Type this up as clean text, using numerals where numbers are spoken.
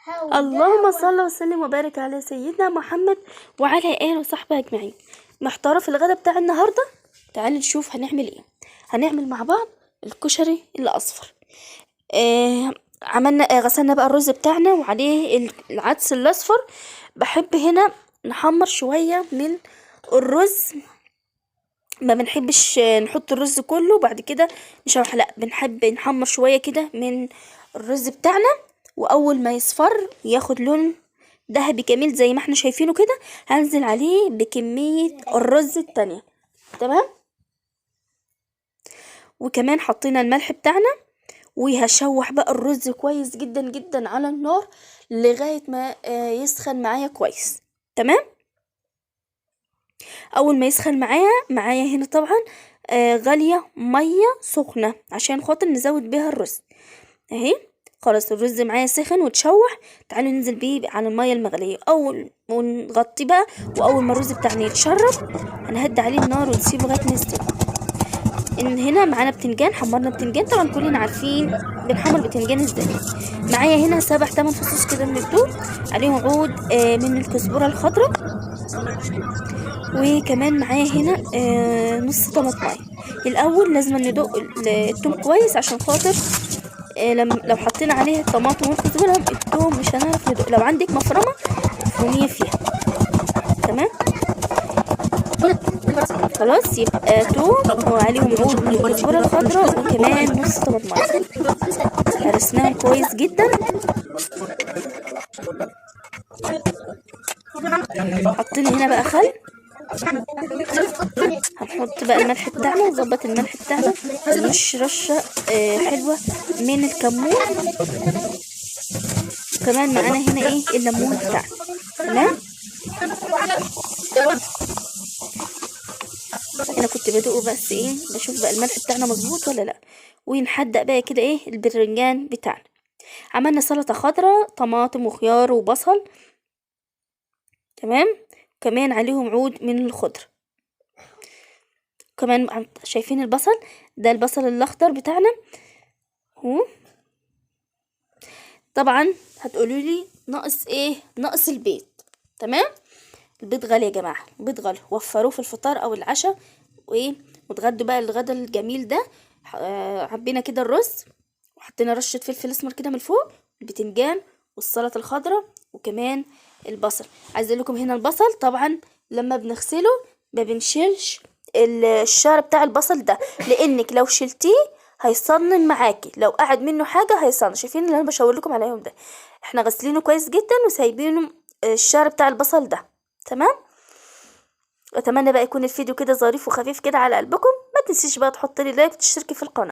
اللهم صل وسلم وبارك على سيدنا محمد وعلى اله وصحبه اجمعين. محتاره في الغدا بتاع النهارده. تعالوا نشوف هنعمل ايه. هنعمل مع بعض الكشري الاصفر. عملنا غسلنا بقى الرز بتاعنا وعليه العدس الاصفر. بحب هنا نحمر شويه من الرز، ما بنحبش نحط الرز كله بعد كده نشوح، لا بنحب نحمر شويه كده من الرز بتاعنا، واول ما يصفر ياخد لون ذهبي جميل زي ما احنا شايفينه كده هنزل عليه بكميه الرز التانية. تمام. وكمان حطينا الملح بتاعنا، وهشوح بقى الرز كويس جدا جدا على النار لغايه ما يسخن معايا كويس. تمام. اول ما يسخن معايا هنا طبعا غالية مية سخنة عشان خاطر نزود بيها الرز اهي. خلاص الرز معايا سخن وتشوح، تعالوا ننزل بيه على المية المغلية ونغطيه بقى. واول ما الرز بتاعنا يتشرب هنهدي عليه النار ونسيبه لغاية ما يستوي. ان هنا معانا بتنجان، حمرنا بتنجان، طبعا كلنا عارفين بنحمر بتنجان ازاي. معايا هنا 7-8 فصوص كده من الثوم، عليهم عود من الكزبرة الخضراء، وكمان معايا هنا نص طماطمايه. الاول لازم ندق الثوم كويس عشان خاطر لو حطينا عليه الطماطم والكزبره الثوم مش هنعرف ندق. لو عندك مفرمه افرميه فيها. تمام. خلاص يبقى ثوم وعليهم عود من الكزبره الخضراء وكمان نص طماطمايه. هرسناهم كويس جدا. حطينا هنا بقى خل، هنحط بقى الملح بتاعنا ونظبط الملح بتاعنا، نرش رشة حلوة من الكمون، وكمان معانا هنا ايه الليمون بتاعنا. تمام. انا كنت بدوق بس ايه بشوف بقى الملح بتاعنا مظبوط ولا لا. ونحدق بقى كده ايه البرنجان بتاعنا. عملنا سلطة خضراء طماطم وخيار وبصل. تمام. كمان عليهم عود من الخضر. كمان شايفين البصل ده، البصل الاخضر بتاعنا اهو. طبعا هتقولوا لي ناقص ايه؟ ناقص البيض. تمام. البيض غالي يا جماعه، البيض غالي، وفروه في الفطار او العشاء وايه وتغدوا بقى الغدا الجميل ده. عبينا كده الرز وحطينا رشه فلفل اسمر كده من فوق، البتنجان والسلطه الخضراء وكمان البصل. عايز اقول لكم هنا البصل طبعا لما بنغسله ما بنشيلش الشعر بتاع البصل ده، لانك لو شلتيه هيصنن معاكي، لو قعد منه حاجه هيصنن. شايفين اللي انا بشاور لكم عليهم ده؟ احنا غسلينه كويس جدا وسايبينه الشعر بتاع البصل ده. تمام. اتمنى بقى يكون الفيديو كده ظريف وخفيف كده على قلبكم. ما تنسيش بقى تحطي لي لايك وتشتركي في القناه.